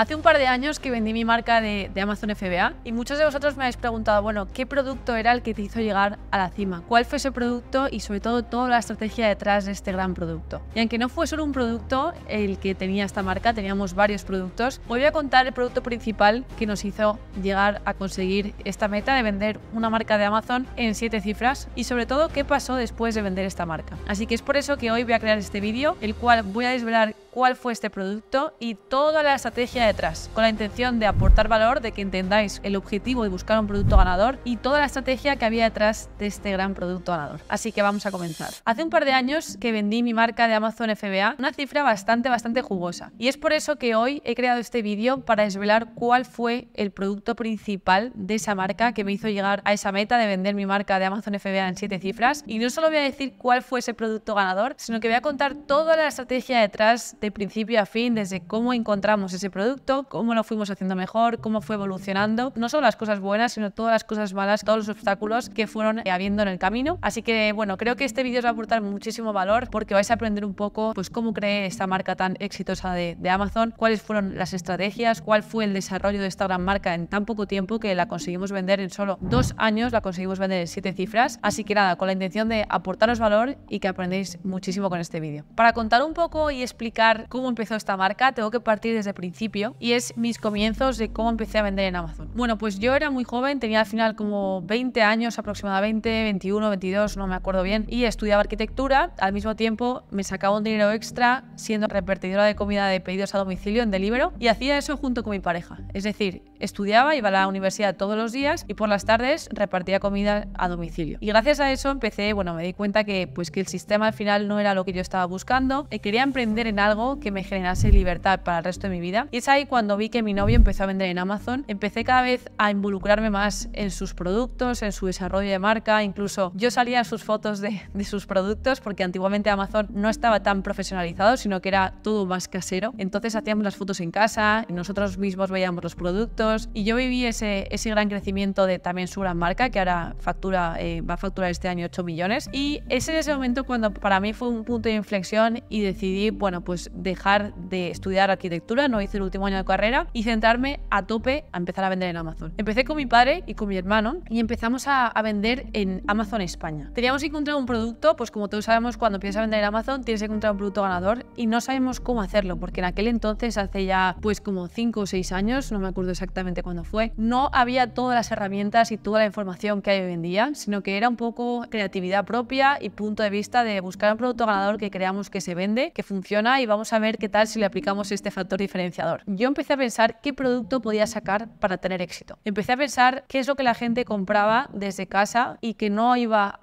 Hace un par de años que vendí mi marca de Amazon FBA y muchos de vosotros me habéis preguntado, bueno, ¿qué producto era el que te hizo llegar a la cima? ¿Cuál fue ese producto y sobre todo toda la estrategia detrás de este gran producto? Y aunque no fue solo un producto el que tenía esta marca, teníamos varios productos, hoy voy a contar el producto principal que nos hizo llegar a conseguir esta meta de vender una marca de Amazon en 7 cifras y sobre todo qué pasó después de vender esta marca. Así que es por eso que hoy voy a crear este vídeo, el cual voy a desvelar cuál fue este producto y toda la estrategia detrás, con la intención de aportar valor, de que entendáis el objetivo de buscar un producto ganador y toda la estrategia que había detrás de este gran producto ganador. Así que vamos a comenzar. Hace un par de años que vendí mi marca de Amazon FBA, una cifra bastante jugosa. Y es por eso que hoy he creado este vídeo para desvelar cuál fue el producto principal de esa marca que me hizo llegar a esa meta de vender mi marca de Amazon FBA en 7 cifras. Y no solo voy a decir cuál fue ese producto ganador, sino que voy a contar toda la estrategia detrás de principio a fin, desde cómo encontramos ese producto, cómo lo fuimos haciendo mejor, cómo fue evolucionando, no solo las cosas buenas, sino todas las cosas malas, todos los obstáculos que fueron habiendo en el camino. Así que bueno, creo que este vídeo os va a aportar muchísimo valor porque vais a aprender un poco pues cómo creé esta marca tan exitosa de Amazon, cuáles fueron las estrategias, cuál fue el desarrollo de esta gran marca en tan poco tiempo que la conseguimos vender en solo 2 años, la conseguimos vender en 7 cifras. Así que nada, con la intención de aportaros valor y que aprendéis muchísimo con este vídeo. Para contar un poco y explicar cómo empezó esta marca, tengo que partir desde el principio y es mis comienzos de cómo empecé a vender en Amazon. Bueno, pues yo era muy joven, tenía al final como 20 años aproximadamente, 21, 22, no me acuerdo bien, y estudiaba arquitectura. Al mismo tiempo me sacaba un dinero extra siendo repartidora de comida de pedidos a domicilio en Deliveroo y hacía eso junto con mi pareja. Es decir, estudiaba, iba a la universidad todos los días y por las tardes repartía comida a domicilio. Y gracias a eso empecé, bueno, me di cuenta que el sistema al final no era lo que yo estaba buscando, quería emprender en algo que me generase libertad para el resto de mi vida. Y es ahí cuando vi que mi novio empezó a vender en Amazon. Empecé cada vez a involucrarme más en sus productos, en su desarrollo de marca. Incluso yo salía en sus fotos de sus productos porque antiguamente Amazon no estaba tan profesionalizado, sino que era todo más casero. Entonces hacíamos las fotos en casa, nosotros mismos veíamos los productos y yo viví ese gran crecimiento de también su gran marca que ahora va a facturar este año 8 millones. Y ese es ese momento cuando para mí fue un punto de inflexión y decidí, bueno, pues dejar de estudiar arquitectura, no hice el último año de carrera y centrarme a tope a empezar a vender en Amazon. Empecé con mi padre y con mi hermano y empezamos a vender en Amazon España. Teníamos que encontrar un producto, pues como todos sabemos, cuando empiezas a vender en Amazon tienes que encontrar un producto ganador y no sabemos cómo hacerlo, porque en aquel entonces, hace ya pues como 5 o 6 años, no me acuerdo exactamente cuándo fue, no había todas las herramientas y toda la información que hay hoy en día, sino que era un poco creatividad propia y punto de vista de buscar un producto ganador que creamos que se vende, que funciona y vamos a ver qué tal si le aplicamos este factor diferenciador. Yo empecé a pensar qué producto podía sacar para tener éxito. Empecé a pensar qué es lo que la gente compraba desde casa y que no iba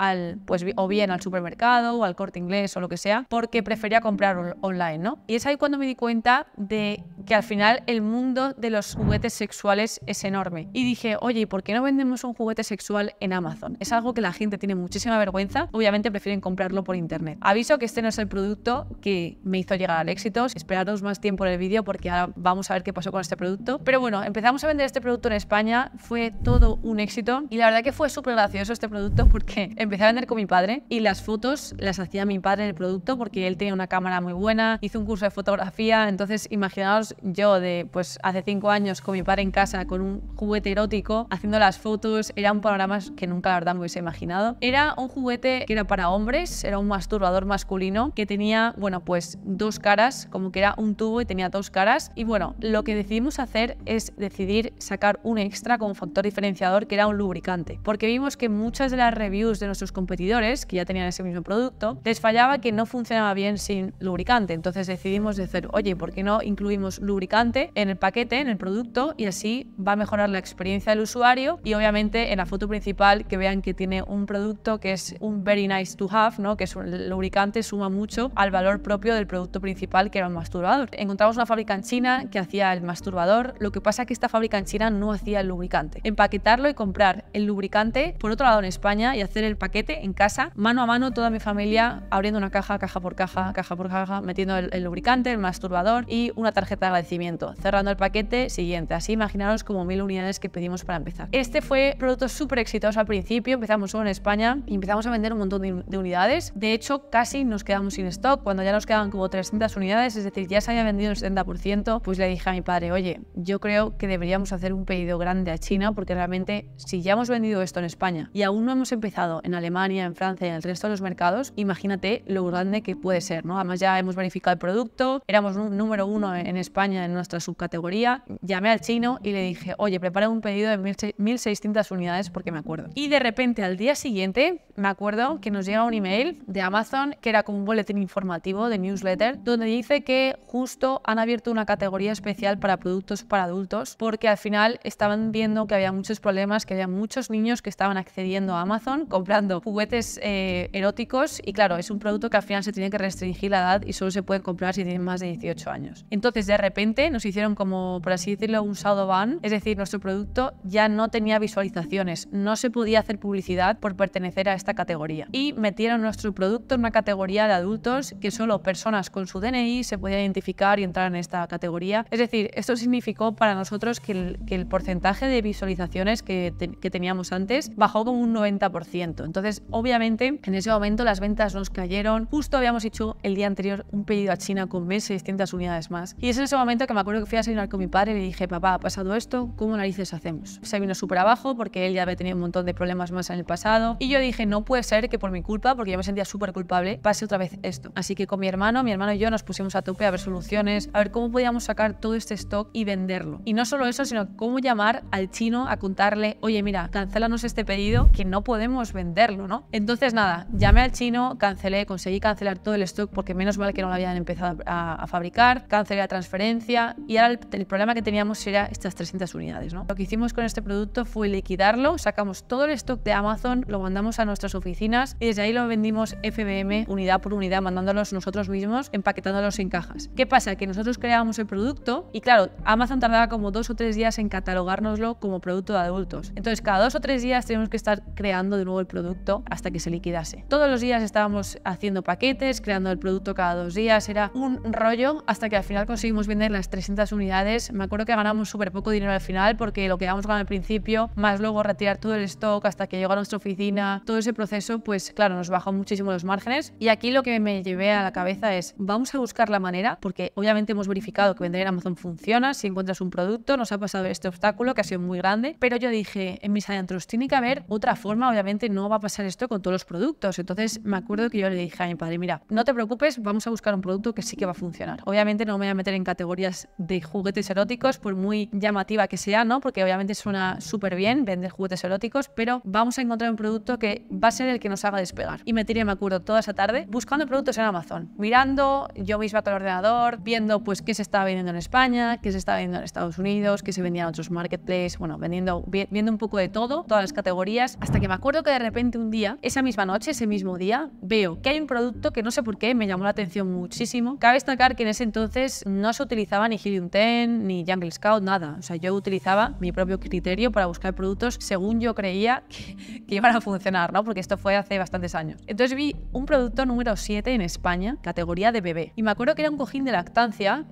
o bien al supermercado o al Corte Inglés o lo que sea, porque prefería comprar online, ¿no? Y es ahí cuando me di cuenta de que al final el mundo de los juguetes sexuales es enorme. Y dije, oye, ¿y por qué no vendemos un juguete sexual en Amazon? Es algo que la gente tiene muchísima vergüenza. Obviamente prefieren comprarlo por internet. Aviso que este no es el producto que me hizo llegar al éxito. Esperaros más tiempo en el vídeo porque ahora vamos a ver qué pasó con este producto. Pero bueno, empezamos a vender este producto en España, fue todo un éxito y la verdad que fue súper gracioso este producto porque empecé a vender con mi padre y las fotos las hacía mi padre en el producto porque él tenía una cámara muy buena, hizo un curso de fotografía, entonces imaginaos yo de pues hace 5 años con mi padre en casa con un juguete erótico haciendo las fotos, era un panorama que nunca la verdad me hubiese imaginado. Era un juguete que era para hombres, era un masturbador masculino que tenía, bueno, pues 2 caras, como que era un tubo y tenía 2 caras y bueno, lo que decidimos hacer es decidir sacar un extra como factor diferenciador que era un lubricante, porque vimos que muchas de las reviews de nuestros competidores que ya tenían ese mismo producto, les fallaba que no funcionaba bien sin lubricante, entonces decidimos decir, oye, ¿por qué no incluimos lubricante en el paquete, en el producto y así va a mejorar la experiencia del usuario y obviamente en la foto principal que vean que tiene un producto que es un very nice to have, ¿no? Que es un lubricante, suma mucho al valor propio del producto principal que era un masturbador. Encontramos una fábrica en China que hacía el masturbador, lo que pasa es que esta fábrica en China no hacía el lubricante. Empaquetarlo y comprar el lubricante por otro lado en España y hacer el paquete en casa, mano a mano, toda mi familia abriendo una caja por caja, metiendo el lubricante, el masturbador y una tarjeta de agradecimiento, cerrando el paquete siguiente. Así imaginaros como 1000 unidades que pedimos para empezar. Este fue un producto súper exitoso al principio, empezamos solo en España y empezamos a vender un montón de unidades. De hecho, casi nos quedamos sin stock, cuando ya nos quedaban como 300 unidades, es decir, ya se había vendido el 70%, pues le dije a mi padre, oye, yo creo que deberíamos hacer un pedido grande a China, porque realmente si ya hemos vendido esto en España y aún no hemos empezado en Alemania, en Francia y en el resto de los mercados, imagínate lo grande que puede ser, ¿no? Además ya hemos verificado el producto, éramos número 1 en España en nuestra subcategoría. Llamé al chino y le dije, oye, prepara un pedido de 1600 unidades porque me acuerdo. Y de repente al día siguiente me acuerdo que nos llega un email de Amazon que era como un boletín informativo de newsletter donde dice que justo han abierto una categoría especial para productos para adultos porque al final estaban viendo que había muchos problemas, que había muchos niños que estaban accediendo a Amazon comprando juguetes eróticos y claro, es un producto que al final se tiene que restringir la edad y solo se pueden comprar si tienen más de 18 años. Entonces de repente nos hicieron como, por así decirlo, un shadow ban, es decir, nuestro producto ya no tenía visualizaciones, no se podía hacer publicidad por pertenecer a esta categoría y metieron nuestro producto en una categoría de adultos que solo personas con su DNI se podían identificar y entrar en esta categoría. Es decir, esto significó para nosotros que el porcentaje de visualizaciones que teníamos antes bajó como un 90%. Entonces, obviamente, en ese momento las ventas nos cayeron. Justo habíamos hecho el día anterior un pedido a China con 1600 unidades más. Y es en ese momento que me acuerdo que fui a cenar con mi padre y le dije, papá, ha pasado esto, ¿cómo narices hacemos? Se vino súper abajo porque él ya había tenido un montón de problemas más en el pasado. Y yo dije, no puede ser que por mi culpa, porque yo me sentía súper culpable, pase otra vez esto. Así que con mi hermano y yo nos pusimos a tope a ver soluciones, a ver cómo podíamos sacar todo este stock y venderlo. Y no solo eso, sino cómo llamar al chino a contarle, oye, mira, cancélanos este pedido que no podemos venderlo, ¿no? Entonces nada, llamé al chino, conseguí cancelar todo el stock porque menos mal que no lo habían empezado a fabricar, cancelé la transferencia y ahora el problema que teníamos era estas 300 unidades, ¿no? Lo que hicimos con este producto fue liquidarlo, sacamos todo el stock de Amazon, lo mandamos a nuestras oficinas y desde ahí lo vendimos FBM unidad por unidad, mandándolos nosotros mismos, empaquetándolos en cajas. ¿Qué pasa? Que nosotros creábamos el producto y claro, Amazon tardaba como 2 o 3 días en catalogárnoslo como producto de adultos. Entonces cada 2 o 3 días teníamos que estar creando de nuevo el producto hasta que se liquidase. Todos los días estábamos haciendo paquetes, creando el producto cada 2 días, era un rollo hasta que al final conseguimos vender las 300 unidades. Me acuerdo que ganamos súper poco dinero al final porque lo que habíamos ganado al principio, más luego retirar todo el stock hasta que llegó a nuestra oficina, todo ese proceso, pues claro, nos bajó muchísimo los márgenes. Y aquí lo que me llevé a la cabeza es, vamos a buscar la manera, porque obviamente hemos verificado que vender en Amazon funciona, si encuentras un producto, nos ha pasado este obstáculo que ha sido muy grande, pero yo dije, en mis adentros, tiene que haber otra forma, obviamente no va a pasar esto con todos los productos. Entonces me acuerdo que yo le dije a mi padre, mira, no te preocupes, vamos a buscar un producto que sí que va a funcionar. Obviamente no me voy a meter en categorías de juguetes eróticos, por muy llamativa que sea, ¿no? Porque obviamente suena súper bien vender juguetes eróticos, pero vamos a encontrar un producto que va a ser el que nos haga despegar. Y me tiré, me acuerdo, toda esa tarde buscando productos en Amazon, mirando yo misma con el ordenador, viendo pues qué se estaba vendiendo en España, qué se estaba vendiendo en Estados Unidos, qué se vendía en otros marketplaces, bueno, viendo un poco de todo, todas las categorías, hasta que me acuerdo que de repente un día, esa misma noche, ese mismo día, veo que hay un producto que no sé por qué me llamó la atención muchísimo. Cabe destacar que en ese entonces no se utilizaba ni Helium 10, ni Jungle Scout, nada. O sea, yo utilizaba mi propio criterio para buscar productos según yo creía que iban a funcionar, ¿no? Porque esto fue hace bastantes años. Entonces vi un producto número 7 en España, categoría de bebé. Y me acuerdo que era un cojín de lactancia,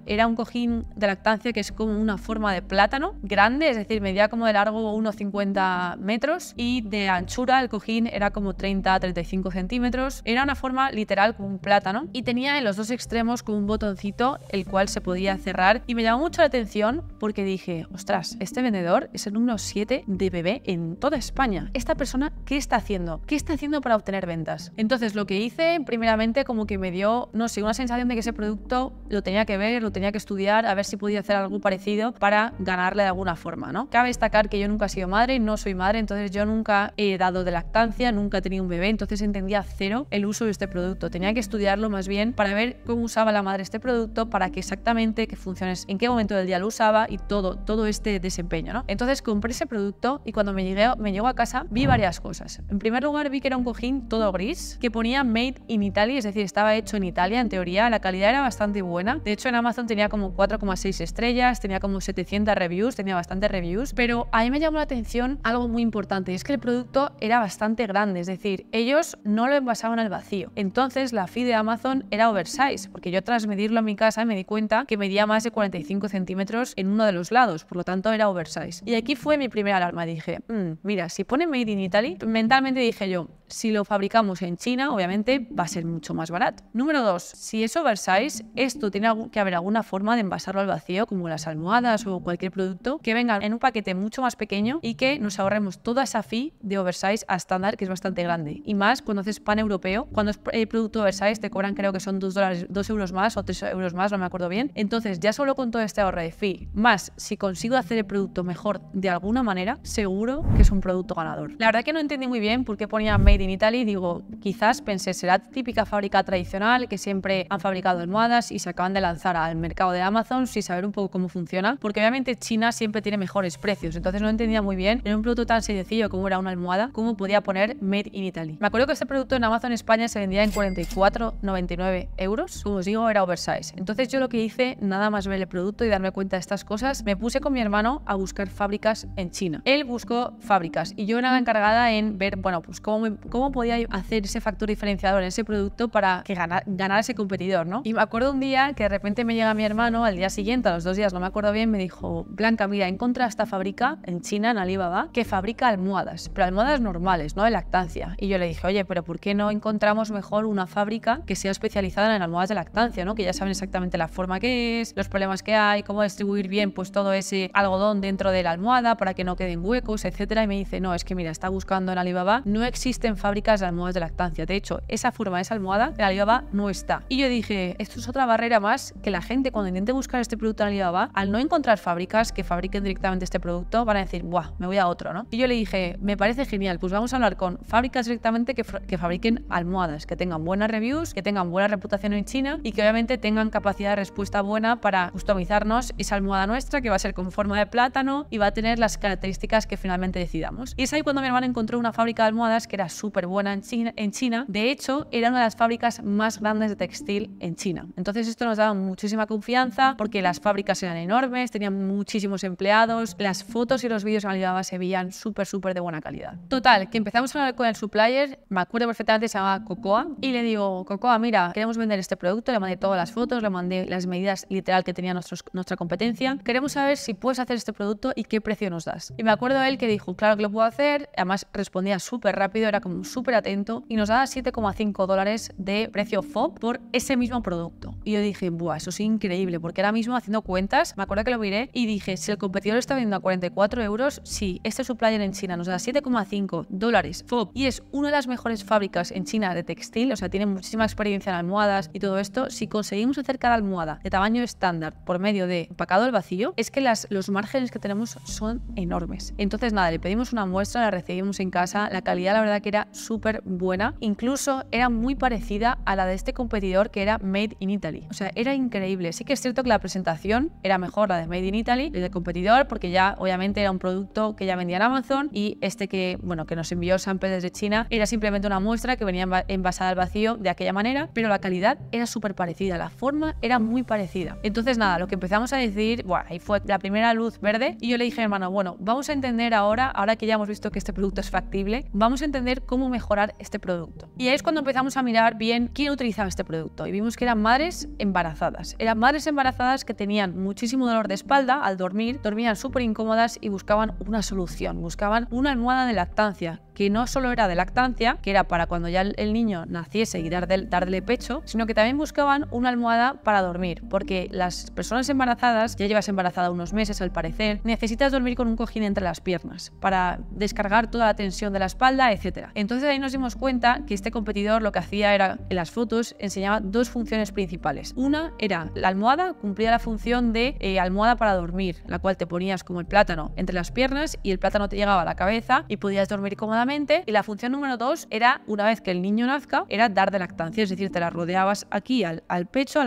que es como una forma de plátano, grande, es decir, medía como de largo unos 50 metros y de anchura el cojín era como 30-35 centímetros. Era una forma literal como un plátano y tenía en los dos extremos como un botoncito el cual se podía cerrar y me llamó mucho la atención porque dije, ostras, este vendedor es el número 7 de bebé en toda España. Esta persona, ¿qué está haciendo? ¿Qué está haciendo para obtener ventas? Entonces lo que hice primeramente como que me dio, no sé, una sensación de que ese producto lo tenía que ver, lo tenía que estudiar, a ver si podía hacer algo parecido para ganarle de alguna forma, ¿no? Cabe destacar que yo nunca he sido madre, no soy madre, entonces yo nunca he dado de lactancia, nunca he tenido un bebé, entonces entendía cero el uso de este producto. Tenía que estudiarlo más bien para ver cómo usaba la madre este producto, para que exactamente qué funciones, en qué momento del día lo usaba y todo este desempeño, ¿no? Entonces compré ese producto y cuando me llegó a casa vi varias cosas. En primer lugar vi que era un cojín todo gris que ponía Made in Italy, es decir, estaba hecho en Italia, en teoría la calidad era bastante buena. De hecho en Amazon tenía como 4,6 estrellas, tenía como 700 reviews, tenía bastantes reviews, pero a mí me llamó la atención algo muy importante y es que el producto era bastante grande, es decir, ellos no lo envasaban al vacío. Entonces la fee de Amazon era oversize, porque yo tras medirlo en mi casa me di cuenta que medía más de 45 centímetros en uno de los lados. limitados, por lo tanto era oversize. Y aquí fue mi primera alarma. Dije, mira, si pone Made in Italy, mentalmente dije yo, si lo fabricamos en China, obviamente va a ser mucho más barato. Número 2, si es oversize, esto tiene que haber alguna forma de envasarlo al vacío, como las almohadas o cualquier producto, que venga en un paquete mucho más pequeño y que nos ahorremos toda esa fee de oversize a estándar, que es bastante grande. Y más cuando haces pan europeo, cuando es producto oversize te cobran, creo que son $2 más o 3 euros más, no me acuerdo bien. Entonces ya solo con todo este ahorro de fee, más si consigo hacer el producto mejor de alguna manera, seguro que es un producto ganador. La verdad que no entendí muy bien por qué ponía Made in Italy. Digo, quizás pensé, será típica fábrica tradicional que siempre han fabricado almohadas y se acaban de lanzar al mercado de Amazon sin saber un poco cómo funciona, porque obviamente China siempre tiene mejores precios, entonces no entendía muy bien en un producto tan sencillo como era una almohada, cómo podía poner Made in Italy. Me acuerdo que este producto en Amazon España se vendía en 44,99 euros, como os digo, era oversize. Entonces yo lo que hice, nada más ver el producto y darme cuenta de estas cosas, me puse con mi hermano a buscar fábricas en China. Él buscó fábricas y yo era la encargada en ver, bueno, pues cómo podía hacer ese factor diferenciador en ese producto para que ganara ese competidor, ¿no? Y me acuerdo un día que de repente me llega mi hermano, al día siguiente, a los 2 días, no me acuerdo bien, me dijo, Blanca, mira, he encontrado esta fábrica en China, en Alibaba, que fabrica almohadas, pero almohadas normales, no de lactancia. Y yo le dije, oye, pero ¿por qué no encontramos mejor una fábrica que sea especializada en almohadas de lactancia, ¿no? Que ya saben exactamente la forma que es, los problemas que hay, cómo distribuir bien pues todo ese algodón dentro de la almohada para que no queden huecos, etcétera. Y me dice, no, es que mira, está buscando en Alibaba, no existen fábricas de almohadas de lactancia. De hecho, esa forma de esa almohada en Alibaba no está. Y yo dije, esto es otra barrera más que la gente cuando intente buscar este producto en Alibaba, al no encontrar fábricas que fabriquen directamente este producto, van a decir, buah, me voy a otro, ¿no? Y yo le dije, me parece genial, pues vamos a hablar con fábricas directamente que fabriquen almohadas, que tengan buenas reviews, que tengan buena reputación en China y que obviamente tengan capacidad de respuesta buena para customizarnos esa almohada nuestra, que va a ser con forma de plátano y va a tener las características que finalmente decidamos. Y es ahí cuando mi hermano encontró una fábrica de almohadas que era súper buena en China. De hecho, era una de las fábricas más grandes de textil en China. Entonces esto nos daba muchísima confianza porque las fábricas eran enormes, tenían muchísimos empleados, las fotos y los vídeos en Alibaba se veían súper de buena calidad. Total, que empezamos a hablar con el supplier, me acuerdo perfectamente, se llamaba Cocoa, y le digo, Cocoa, mira, queremos vender este producto, le mandé todas las fotos, le mandé las medidas literal que tenía nuestra competencia, queremos saber si puedes hacer este producto y qué precio nos das. Y me acuerdo él que dijo, claro que lo puedo hacer, además respondía súper rápido, era como súper atento y nos daba $7,5 de precio FOB por ese mismo producto. Y yo dije, buah, eso es increíble, porque ahora mismo haciendo cuentas, me acuerdo que lo miré y dije, si el competidor está vendiendo a 44 euros, si este supplier en China nos da $7,5 FOB y es una de las mejores fábricas en China de textil, o sea, tiene muchísima experiencia en almohadas y todo esto, si conseguimos hacer cada almohada de tamaño estándar por medio de empacado al vacío, es que los márgenes que tenemos son enormes. Entonces nada, le pedimos una muestra, la recibimos en casa, la calidad la verdad que era súper buena, incluso era muy parecida a la de este competidor que era Made in Italy, o sea, era increíble. Sí que es cierto que la presentación era mejor la de Made in Italy, el del competidor, porque ya obviamente era un producto que ya vendía en Amazon y este que nos envió Sample desde China era simplemente una muestra que venía envasada al vacío de aquella manera, pero la calidad era súper parecida, la forma era muy parecida. Entonces nada, lo que empezamos a decir, bueno, ahí fue la primera luz verde y yo le dije a mi hermano, bueno, vamos a entender ahora que ya hemos visto que este producto es factible, vamos a entender cómo mejorar este producto. Y ahí es cuando empezamos a mirar bien quién utilizaba este producto y vimos que eran madres embarazadas que tenían muchísimo dolor de espalda al dormir, dormían súper incómodas y buscaban una solución, buscaban una almohada de lactancia que no solo era de lactancia, que era para cuando ya el niño naciese y darle pecho, sino que también buscaban una almohada para dormir, porque las personas embarazadas, ya llevas embarazada unos meses al parecer, necesitas dormir con un cojín entre las piernas para descargar toda la tensión de la espalda, etc. Entonces ahí nos dimos cuenta que este competidor lo que hacía era, en las fotos, enseñaba dos funciones principales. Una era la almohada, cumplía la función de almohada para dormir, la cual te ponías como el plátano entre las piernas y el plátano te llegaba a la cabeza y podías dormir cómodamente. Y la función número 2 era, una vez que el niño nazca, era dar de lactancia, es decir, te la rodeabas aquí al pecho,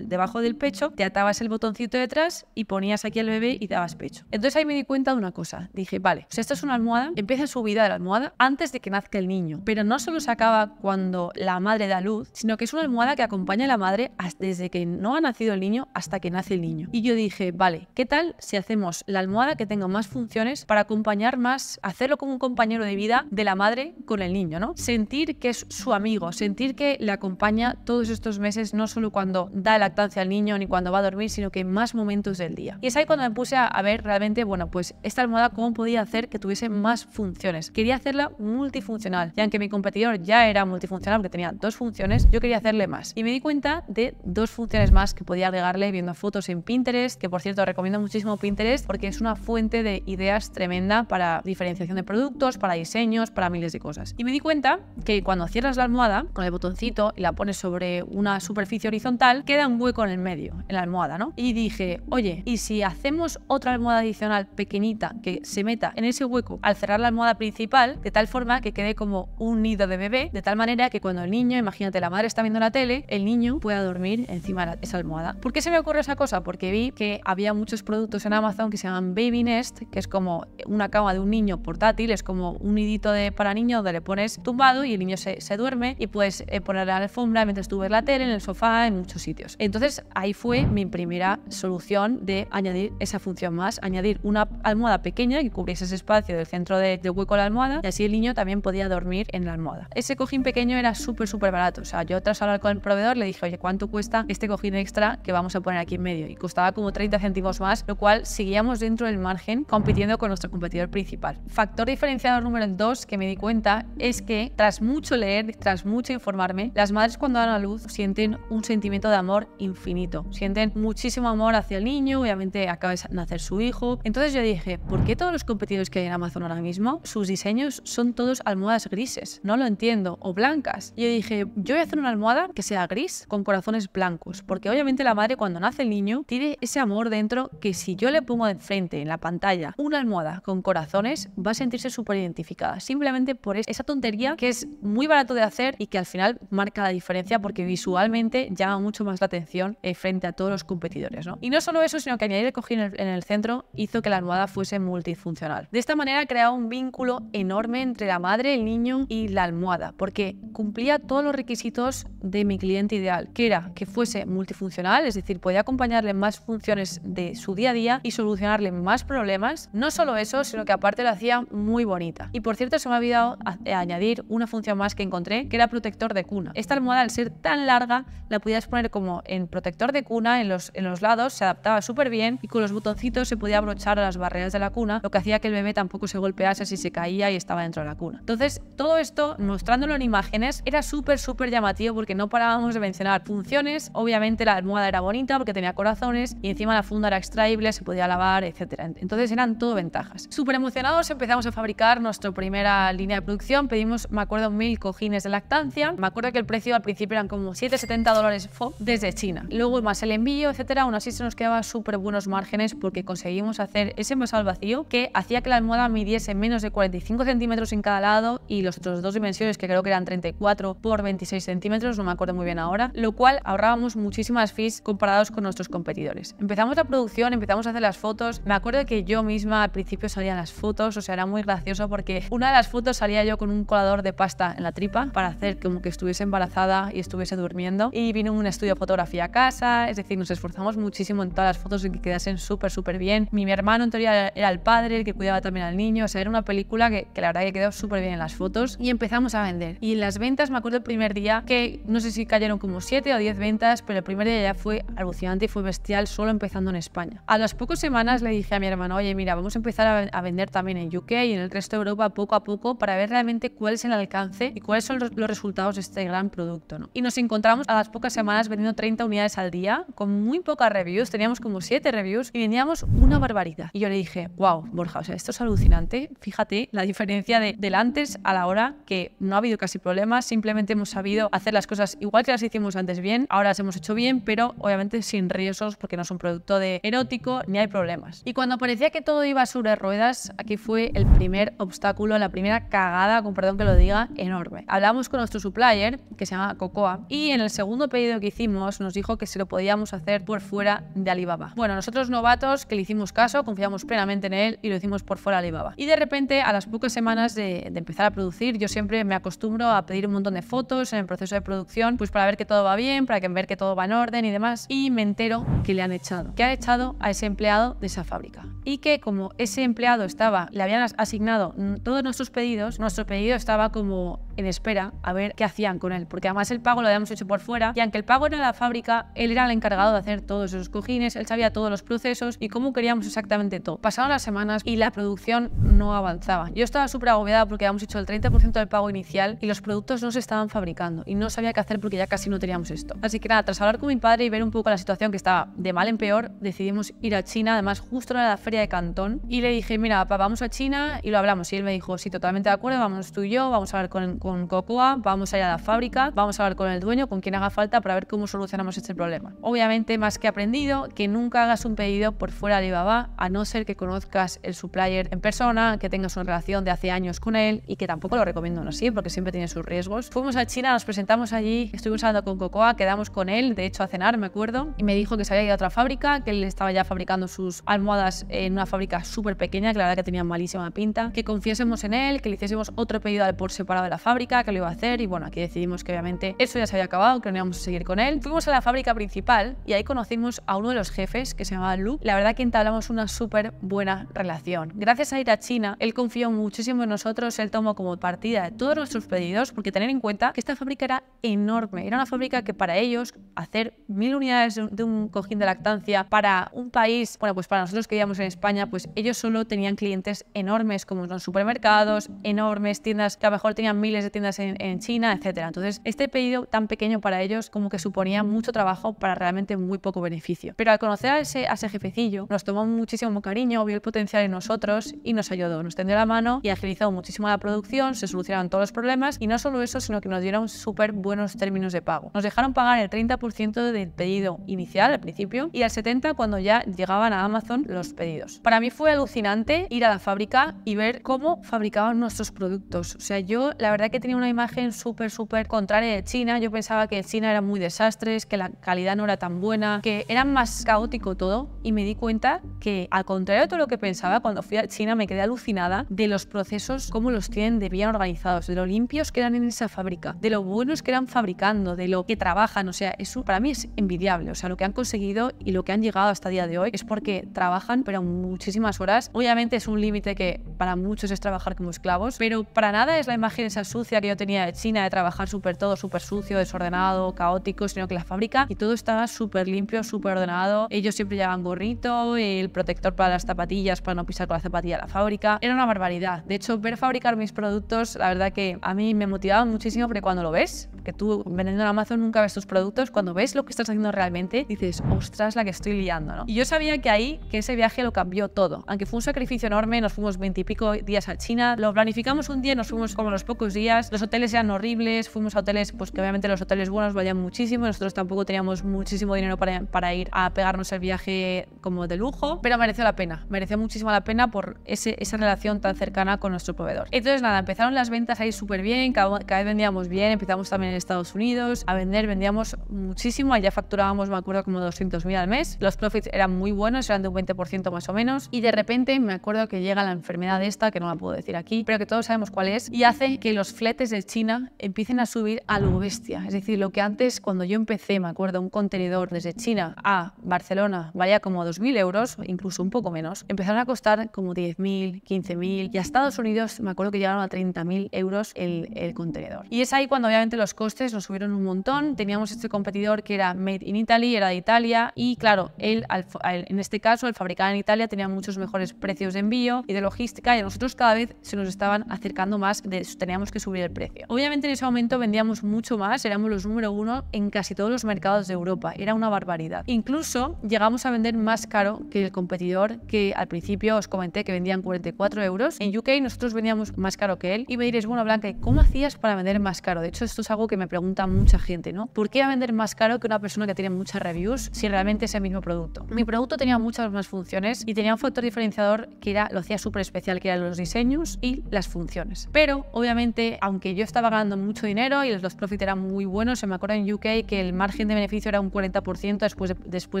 debajo del pecho, te atabas el botoncito detrás y ponías aquí al bebé y dabas pecho. Entonces ahí me di cuenta de una cosa, dije, vale, pues esta es una almohada, empieza su vida de la almohada antes de que nazca el niño, pero no solo se acaba cuando la madre da luz, sino que es una almohada que acompaña a la madre desde que no ha nacido el niño hasta que nace el niño. Y yo dije, vale, ¿qué tal si hacemos la almohada que tenga más funciones para acompañar más, hacerlo como un compañero de vida de la madre con el niño, ¿no? Sentir que es su amigo, sentir que le acompaña todos estos meses, no solo cuando da lactancia al niño ni cuando va a dormir, sino que en más momentos del día. Y es ahí cuando me puse a ver realmente, bueno, pues esta almohada cómo podía hacer que tuviese más funciones. Quería hacerla multifuncional, y aunque mi competidor ya era multifuncional porque tenía 2 funciones, yo quería hacerle más. Y me di cuenta de 2 funciones más que podía agregarle viendo fotos en Pinterest, que por cierto recomiendo muchísimo Pinterest porque es una fuente de ideas tremenda para diferenciación de productos, para diseños, para miles de cosas. Y me di cuenta que cuando cierras la almohada con el botoncito y la pones sobre una superficie horizontal, queda un hueco en el medio, en la almohada, ¿no? Y dije, oye, ¿y si hacemos otra almohada adicional pequeñita que se meta en ese hueco al cerrar la almohada principal, de tal forma que quede como un nido de bebé, de tal manera que cuando el niño, imagínate, la madre está viendo la tele, el niño pueda dormir encima de esa almohada? ¿Por qué se me ocurrió esa cosa? Porque vi que había muchos productos en Amazon que se llaman Baby Nest, que es como una cama de un niño portátil, es como un nidito para niño donde le pones tumbado y el niño se duerme y puedes ponerle a la alfombra mientras tú ves la tele, en el sofá, en muchos sitios. Entonces ahí fue mi primera solución de añadir esa función más, añadir una almohada pequeña que cubriese ese espacio del centro del hueco de la almohada, y así el niño también podía dormir en la almohada. Ese cojín pequeño era súper barato, o sea, yo tras hablar con el proveedor le dije, oye, ¿cuánto cuesta este cojín extra que vamos a poner aquí en medio? Y costaba como 30 céntimos más, lo cual seguíamos dentro del margen compitiendo con nuestro competidor principal. Factor diferenciador número 2 que me di cuenta es que tras mucho leer, tras mucho informarme, las madres cuando dan a luz sienten un sentimiento de amor infinito, sienten muchísimo amor hacia el niño, obviamente acaba de nacer su hijo. Entonces yo dije, ¿por qué todos los competidores que hay en Amazon ahora mismo, sus diseños son todos almohadas grises? No lo entiendo, o blancas. Y yo dije, yo voy a hacer una almohada que sea gris con corazones blancos, porque obviamente la madre cuando nace el niño tiene ese amor dentro que si yo le pongo de frente en la pantalla una almohada con corazones, va a sentirse súper identificada, simplemente por esa tontería que es muy barato de hacer y que al final marca la diferencia porque visualmente llama mucho más la atención frente a todos los competidores, ¿no? Y no solo eso, sino que añadir el cojín en el centro hizo que la almohada fuese multifuncional. De esta manera creaba un vínculo enorme entre la madre, el niño y la almohada, porque cumplía todos los requisitos de mi cliente ideal, que era que fuese multifuncional, es decir, podía acompañarle en más funciones de su día a día y solucionarle más problemas. No solo eso, sino que aparte lo hacía muy bonita. Y por cierto, se me ha olvidado añadir una función más que encontré, que era protector de cuna. Esta almohada, al ser tan larga, la podías poner como en protector de cuna en los lados, se adaptaba súper bien y con los botoncitos se podía abrochar a las barreras de la cuna, lo que hacía que el bebé tampoco se golpease si se caía y estaba dentro de la cuna. Entonces, todo esto, mostrándolo en imágenes, era súper llamativo porque no parábamos de mencionar funciones. Obviamente la almohada era bonita porque tenía corazones y encima la funda era extraíble, se podía lavar, etcétera. Entonces eran todo ventajas. Súper emocionados empezamos a fabricar nuestra primera línea de producción. Pedimos, me acuerdo, 1000 cojines de lactancia. Me acuerdo que el precio al principio eran como $7,70 desde China. Luego más el envío, etcétera. Aún así se nos quedaba súper buenos márgenes porque conseguimos hacer ese envasado al vacío que hacía que la almohada midiese menos de 45 centímetros en cada lado y los otros 2 dimensiones que creo que eran 34 por 26 centímetros, no me acuerdo muy bien ahora, lo cual ahorrábamos muchísimas fees comparados con nuestros competidores. Empezamos la producción, empezamos a hacer las fotos. Me acuerdo que yo misma al principio salían las fotos, o sea, era muy gracioso porque una de las fotos salía yo con un colador de pasta en la tripa para hacer como que estuviese embarazada y estuviese durmiendo, y vino un estudio de fotografía a casa, es decir, nos esforzamos muchísimo en todas las fotos en que quedasen súper bien. Mi hermano en teoría era el padre, el que cuidaba también al niño, o sea, era una película que la verdad que quedó súper bien en las fotos y empezamos a vender. Y en las ventas me acuerdo el primer día que no sé si cayeron como 7 o 10 ventas, pero el primer día ya fue alucinante y fue bestial solo empezando en España. A las pocas semanas le dije a mi hermano, oye, mira, vamos a empezar a vender también en UK y en el resto de Europa poco a poco para ver realmente cuál es el alcance y cuáles son los resultados de este gran producto, ¿no? Y nos encontramos a las pocas semanas vendiendo 30 unidades al día con muy pocas reviews, teníamos como 7 reviews y vendíamos una barbaridad. Y yo le dije, wow, Borja, o sea, esto es alucinante, fíjate la diferencia del antes a la hora, que no ha habido casi problemas, simplemente hemos sabido hacer las cosas igual que las hicimos antes bien, ahora las hemos hecho bien, pero obviamente sin riesgos porque no es un producto de erótico ni hay problemas. Y cuando parecía que todo iba sobre ruedas, aquí fue el primer obstáculo, la primera cagada, con perdón que lo diga, enorme. Hablamos con nuestro supplier, que se llama Cocoa, y en el segundo pedido que hicimos nos dijo que si lo podíamos hacer por fuera de Alibaba. Bueno, nosotros novatos que le hicimos caso, confiamos plenamente en él y lo hicimos por fuera de Alibaba. Y de repente, a las pocas semanas de empezar a producir, yo siempre me acostumbro a pedir un montón de fotos en el proceso de producción, pues para ver que todo va bien, para ver que todo va en orden y demás, y me entero que le han echado, que han echado a ese empleado de esa fábrica y que como ese empleado le habían asignado con todos nuestros pedidos, nuestro pedido estaba como en espera a ver qué hacían con él, porque además el pago lo habíamos hecho por fuera y aunque el pago era la fábrica, él era el encargado de hacer todos esos cojines, él sabía todos los procesos y cómo queríamos exactamente todo. Pasaron las semanas y la producción no avanzaba. Yo estaba súper agobiada porque habíamos hecho el 30% del pago inicial y los productos no se estaban fabricando y no sabía qué hacer porque ya casi no teníamos esto. Así que nada, tras hablar con mi padre y ver un poco la situación que estaba de mal en peor, decidimos ir a China, además justo era la feria de Cantón, y le dije, mira, papá, vamos a China, y lo hablamos, y él me dijo, sí, totalmente de acuerdo, vamos tú y yo, vamos a hablar con Cocoa, vamos a ir a la fábrica, vamos a hablar con el dueño, con quien haga falta para ver cómo solucionamos este problema. Obviamente, más que aprendido, que nunca hagas un pedido por fuera de Alibaba, a no ser que conozcas el supplier en persona, que tengas una relación de hace años con él, y que tampoco lo recomiendo aún así, porque siempre tiene sus riesgos. Fuimos a China, nos presentamos allí, estuvimos hablando con Cocoa, quedamos con él, de hecho a cenar, me acuerdo, y me dijo que se había ido a otra fábrica, que él estaba ya fabricando sus almohadas en una fábrica súper pequeña, que la verdad que tenía malísima pinta, que confiésemos en él, que le hiciésemos otro pedido por separado de la fábrica, que lo iba a hacer, y bueno, aquí decidimos que obviamente eso ya se había acabado, que no íbamos a seguir con él. Fuimos a la fábrica principal y ahí conocimos a uno de los jefes, que se llamaba Lu. La verdad que entablamos una súper buena relación. Gracias a ir a China, él confió muchísimo en nosotros, él tomó como partida de todos nuestros pedidos, porque tener en cuenta que esta fábrica era enorme, era una fábrica que para ellos hacer 1000 unidades de un cojín de lactancia para un país, bueno, pues para nosotros que vivíamos en España, pues ellos solo tenían clientes enormes como son supermercados, enormes tiendas que a lo mejor tenían miles de tiendas en China, etcétera. Entonces, este pedido tan pequeño para ellos como que suponía mucho trabajo para realmente muy poco beneficio. Pero al conocer a ese jefecillo, nos tomó muchísimo cariño, vio el potencial en nosotros y nos ayudó, nos tendió la mano y agilizó muchísimo la producción, se solucionaron todos los problemas y no solo eso, sino que nos dieron súper buenos términos de pago. Nos dejaron pagar el 30% del pedido inicial al principio y al 70% cuando ya llegaban a Amazon los pedidos. Para mí fue alucinante ir a la fábrica y ver cómo fabricaban nuestros productos. O sea, yo la verdad que tenía una imagen súper contraria de China. Yo pensaba que China era muy desastres, que la calidad no era tan buena, que era más caótico todo y me di cuenta que al contrario de todo lo que pensaba, cuando fui a China me quedé alucinada de los procesos, cómo los tienen de bien organizados, de lo limpios que eran en esa fábrica, de lo buenos que eran fabricando, de lo que trabajan. O sea, eso para mí es envidiable. O sea, lo que han conseguido y lo que han llegado hasta el día de hoy es porque trabajan pero muchísimas horas. Obviamente es un límite que para muchos es trabajar como esclavos, pero para nada es la imagen esa sucia que yo tenía de China, de trabajar todo súper sucio, desordenado, caótico, sino que la fábrica y todo estaba súper limpio, súper ordenado. Ellos siempre llevaban gorrito, el protector para las zapatillas para no pisar con la zapatilla a la fábrica. Era una barbaridad. De hecho, ver fabricar mis productos, la verdad que a mí me motivaba muchísimo porque cuando lo ves, que tú vendiendo en Amazon nunca ves tus productos, cuando ves lo que estás haciendo realmente, dices, ostras, la que estoy liando, ¿no? Y yo sabía que ese viaje lo cambió todo. Aunque fue un sacrificio enorme, nos fuimos 20 y pico días a China, lo planificamos un día, nos fuimos como los pocos días, los hoteles eran horribles, fuimos a hoteles, pues que obviamente los hoteles buenos valían muchísimo, nosotros tampoco teníamos muchísimo dinero para ir a pegarnos el viaje como de lujo, pero mereció la pena, mereció muchísimo la pena por esa relación tan cercana con nuestro proveedor. Entonces nada, empezaron las ventas ahí súper bien, cada vez vendíamos bien, empezamos también en Estados Unidos a vender, vendíamos muchísimo, allá facturábamos, me acuerdo, como 200.000 al mes, los profits eran muy buenos, eran de un 20% más o menos, y de repente me acuerdo que llega la enfermedad esta, que no la puedo decir aquí, pero que todos sabemos cuál es, y hace que los fletes de China empiecen a subir a lo bestia. Es decir, lo que antes, cuando yo empecé, me acuerdo, un contenedor desde China a Barcelona valía como 2.000 euros, incluso un poco menos, empezaron a costar como 10.000, 15.000, y a Estados Unidos me acuerdo que llegaron a 30.000 euros el contenedor. Y es ahí cuando obviamente los costes nos subieron un montón. Teníamos este competidor que era Made in Italy, era de Italia, y claro, en este caso, el fabricado en Italia tenía muchos mejores precios de envío y de logística, y a nosotros cada vez se nos estaban acercando más, teníamos que subir el precio. Obviamente en ese momento vendíamos mucho más, éramos los número uno en casi todos los mercados de Europa, era una barbaridad. Incluso llegamos a vender más caro que el competidor, que al principio os comenté que vendían 44 euros. En UK nosotros vendíamos más caro que él, y me diréis, bueno, Blanca, ¿cómo hacías para vender más caro? De hecho, esto es algo que me pregunta mucha gente, ¿no? ¿Por qué vender más caro que una persona que tiene muchas reviews si realmente es el mismo producto? Mi producto tenía muchas más funciones y tenía un factor diferenciador que lo hacía súper especial, que eran los diseños y las funciones. Pero, obviamente, aunque yo estaba ganando mucho dinero y los profits eran muy buenos, se me acuerda en UK que el margen de beneficio era un 40% después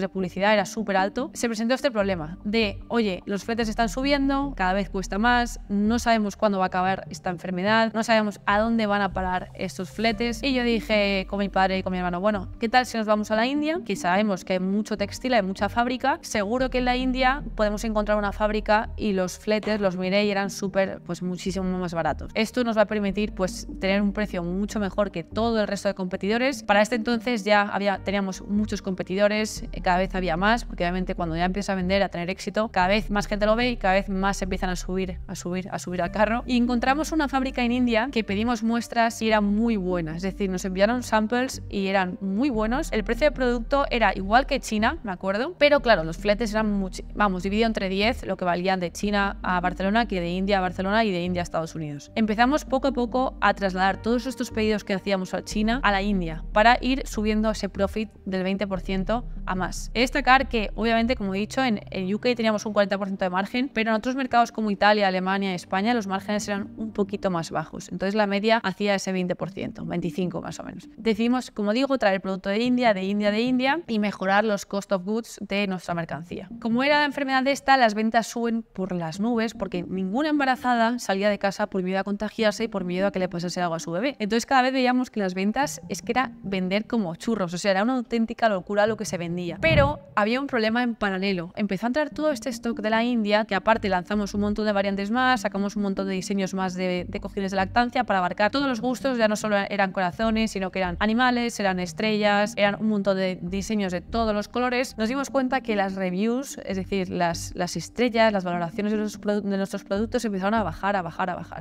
de publicidad, era súper alto, se presentó este problema de, oye, los fletes están subiendo, cada vez cuesta más, no sabemos cuándo va a acabar esta enfermedad, no sabemos a dónde van a parar estos fletes, y yo dije con mi padre y con mi hermano, bueno, ¿qué tal si nos vamos a la India? Que sabemos que hay mucho textil, hay mucha fábrica, seguro que en la India podemos encontrar una fábrica y los fletes, los miré y eran súper súper, pues muchísimo más baratos. Esto nos va a permitir pues tener un precio mucho mejor que todo el resto de competidores. Para este entonces ya teníamos muchos competidores, cada vez había más, porque obviamente cuando ya empieza a vender, a tener éxito, cada vez más gente lo ve y cada vez más empiezan a subir al carro. Y encontramos una fábrica en India que pedimos muestras y era muy buena, es decir, nos enviaron samples y eran muy buenos. El precio del producto era igual que China, me acuerdo, pero claro, los fletes eran dividido entre 10 lo que valían de China a Barcelona que de India a Barcelona y de India a Estados Unidos. Empezamos poco a poco a trasladar todos estos pedidos que hacíamos a China a la India para ir subiendo ese profit del 20% a más. He de destacar que obviamente, como he dicho, en UK teníamos un 40% de margen, pero en otros mercados como Italia, Alemania y España los márgenes eran un poquito más bajos. Entonces la media hacía ese 20%, 25% más o menos. Decidimos, como digo, traer el producto de India y mejorar los cost of goods de nuestra mercancía. Como era la enfermedad esta, las ventas suben por las nubes porque ninguna embarazada salía de casa por miedo a contagiarse y por miedo a que le pasase algo a su bebé. Entonces cada vez veíamos que las ventas es que era vender como churros, o sea, era una auténtica locura lo que se vendía. Pero había un problema en paralelo. Empezó a entrar todo este stock de la India, que aparte lanzamos un montón de variantes más, sacamos un montón de diseños más de cojines de lactancia para abarcar todos los gustos, ya no solo eran corazones, sino que eran animales, eran estrellas, eran un montón de diseños de todos los colores. Nos dimos cuenta que las reviews, es decir, las estrellas, las valoraciones de nuestros productos empezaron a bajar.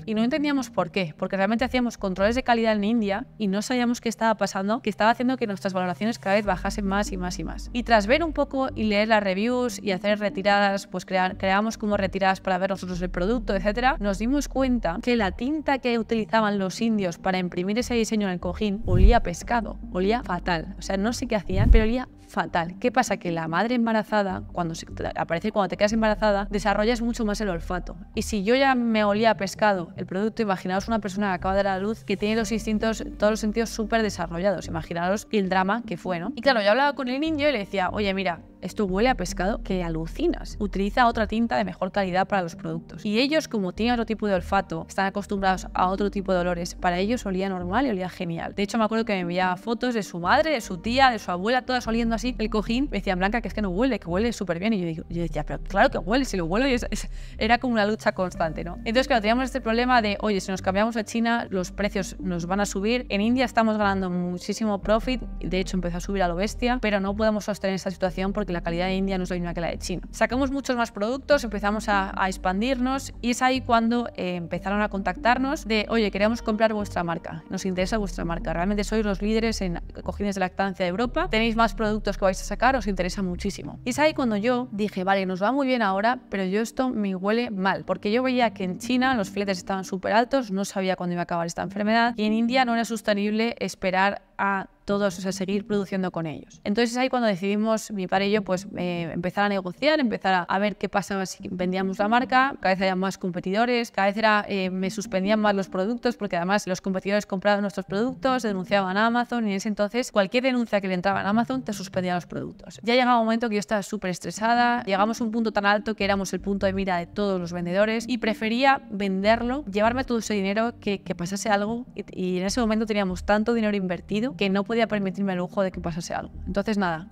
Y no entendíamos por qué, porque realmente hacíamos controles de calidad en India y no sabíamos qué estaba pasando, que estaba haciendo que nuestras valoraciones cada vez bajasen más y más y más. Y tras ver un poco y leer las reviews y hacer retiradas, pues creamos como retiradas para ver nosotros el producto, etcétera, nos dimos cuenta que la tinta que utilizaban los indios para imprimir ese diseño en el cojín olía a pescado, olía fatal. O sea, no sé qué hacían, pero olía fatal. ¿Qué pasa? Que la madre embarazada, cuando te quedas embarazada, desarrollas mucho más el olfato. Y si yo ya me olía a pescado el producto, imaginaos una persona que acaba de dar a luz que tiene todos los sentidos súper desarrollados. Imaginaos el drama que fue, ¿no? Y claro, yo hablaba con el indio y le decía, oye, mira, esto huele a pescado que alucinas. Utiliza otra tinta de mejor calidad para los productos. Y ellos, como tienen otro tipo de olfato, están acostumbrados a otro tipo de olores, para ellos olía normal y olía genial. De hecho, me acuerdo que me enviaba fotos de su madre, de su tía, de su abuela, todas oliendo así el cojín. Me decían, Blanca, que es que no huele, que huele súper bien. Y yo decía, pero claro que huele, si lo huelo. Y era como una lucha constante, ¿no? Entonces, claro, teníamos este problema de, oye, si nos cambiamos a China, los precios nos van a subir. En India estamos ganando muchísimo profit. De hecho, empezó a subir a lo bestia, pero no podemos sostener esta situación porque la calidad de India no es la misma que la de China. Sacamos muchos más productos, empezamos a expandirnos y es ahí cuando empezaron a contactarnos de, oye, queremos comprar vuestra marca, nos interesa vuestra marca, realmente sois los líderes en cojines de lactancia de Europa, tenéis más productos que vais a sacar, os interesa muchísimo. Y es ahí cuando yo dije, vale, nos va muy bien ahora, pero yo esto me huele mal, porque yo veía que en China los fletes estaban súper altos, no sabía cuándo iba a acabar esta enfermedad y en India no era sostenible esperar a todos, o sea, seguir produciendo con ellos. Entonces es ahí cuando decidimos, mi padre y yo, pues empezar a negociar, empezar a ver qué pasaba si vendíamos la marca. Cada vez había más competidores, cada vez me suspendían más los productos porque además los competidores compraban nuestros productos, denunciaban a Amazon y en ese entonces cualquier denuncia que le entraba en Amazon te suspendía los productos. Ya llegaba un momento que yo estaba súper estresada, llegamos a un punto tan alto que éramos el punto de mira de todos los vendedores y prefería venderlo, llevarme todo ese dinero que pasase algo y en ese momento teníamos tanto dinero invertido que no podía permitirme el lujo de que pasase algo. Entonces nada,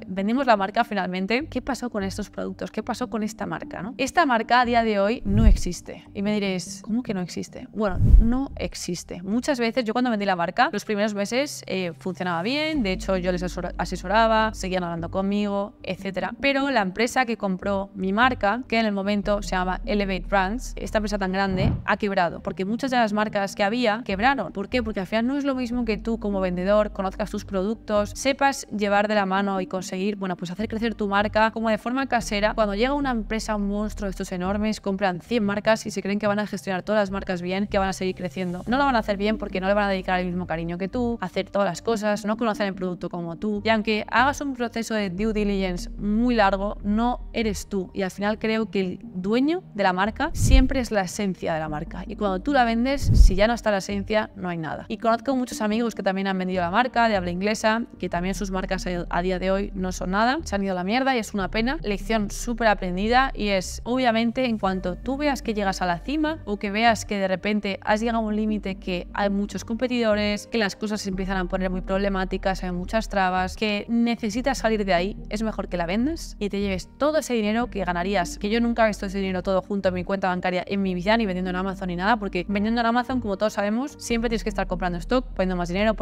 vendimos la marca finalmente. ¿Qué pasó con estos productos? ¿Qué pasó con esta marca, no? Esta marca a día de hoy no existe. Y me diréis, ¿cómo que no existe? Bueno, no existe. Muchas veces, yo cuando vendí la marca, los primeros meses funcionaba bien, de hecho yo les asesoraba, seguían hablando conmigo, etcétera. Pero la empresa que compró mi marca, que en el momento se llama Elevate Brands, esta empresa tan grande, ha quebrado, porque muchas de las marcas que había quebraron. ¿Por qué? Porque al final no es lo mismo que tú como vendedor conozcas tus productos, sepas llevar de la mano y conseguir, bueno, pues hacer crecer tu marca como de forma casera. Cuando llega una empresa, un monstruo de estos enormes, compran 100 marcas y se creen que van a gestionar todas las marcas bien, que van a seguir creciendo. No lo van a hacer bien porque no le van a dedicar el mismo cariño que tú, hacer todas las cosas, no conocen el producto como tú. Y aunque hagas un proceso de due diligence muy largo, no eres tú. Y al final creo que el dueño de la marca siempre es la esencia de la marca. Y cuando tú la vendes, si ya no está la esencia, no hay nada. Y conozco muchos amigos que también han vendido la marca de habla inglesa, que también sus marcas a día de de hoy no son nada, se han ido a la mierda y es una pena. Lección súper aprendida, y es, obviamente, en cuanto tú veas que llegas a la cima o que veas que de repente has llegado a un límite, que hay muchos competidores, que las cosas se empiezan a poner muy problemáticas, hay muchas trabas, que necesitas salir de ahí, es mejor que la vendas y te lleves todo ese dinero que ganarías, que yo nunca he visto ese dinero todo junto en mi cuenta bancaria en mi vida, ni vendiendo en Amazon ni nada, porque vendiendo en Amazon, como todos sabemos, siempre tienes que estar comprando stock, poniendo más dinero,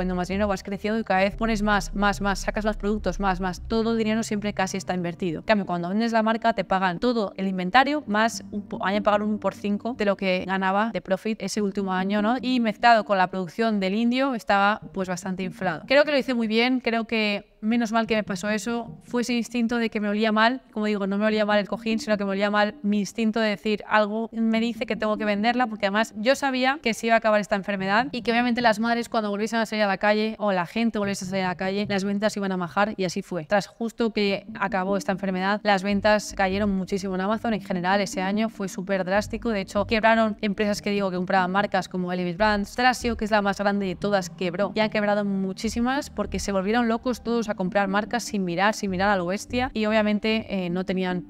vas creciendo y cada vez pones más, sacas más productos, más, todo el dinero siempre casi está invertido. En cambio, cuando vendes la marca te pagan todo el inventario, más año pagar un 1/5 de lo que ganaba de profit ese último año, ¿no? Y mezclado con la producción del indio estaba pues bastante inflado. Creo que lo hice muy bien, creo que menos mal que me pasó eso, fue ese instinto de que me olía mal, como digo, no me olía mal el cojín, sino que me olía mal mi instinto de decir algo me dice que tengo que venderla, porque además yo sabía que se iba a acabar esta enfermedad y que obviamente las madres cuando volviesen a salir a la calle o la gente volviese a salir a la calle, las ventas iban a bajar, y así fue. Tras justo que acabó esta enfermedad, las ventas cayeron muchísimo en Amazon en general ese año, fue súper drástico, de hecho quebraron empresas que compraban marcas como Elevate Brands, Thrasio, que es la más grande de todas, quebró, y han quebrado muchísimas porque se volvieron locos todos a comprar marcas sin mirar a lo bestia, y obviamente no tenían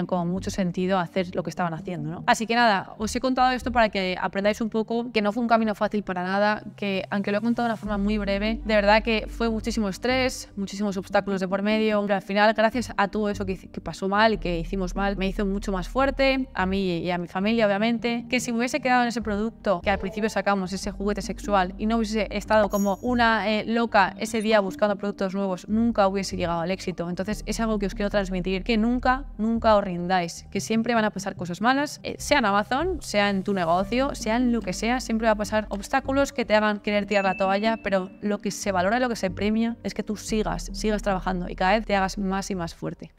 como mucho sentido hacer lo que estaban haciendo, ¿no? Así que nada, os he contado esto para que aprendáis un poco que no fue un camino fácil para nada, que aunque lo he contado de una forma muy breve, de verdad que fue muchísimo estrés, muchísimos obstáculos de por medio, pero al final, gracias a todo eso que pasó mal y que hicimos mal, me hizo mucho más fuerte, a mí y a mi familia, obviamente, que si me hubiese quedado en ese producto que al principio sacamos, ese juguete sexual, y no hubiese estado como una loca ese día buscando productos nuevos, nunca hubiese llegado al éxito. Entonces es algo que os quiero transmitir, que nunca os rindáis, que siempre van a pasar cosas malas, sea en Amazon, sea en tu negocio, sea en lo que sea, siempre va a pasar obstáculos que te hagan querer tirar la toalla, pero lo que se valora y lo que se premia es que tú sigas trabajando y cada vez te hagas más y más fuerte.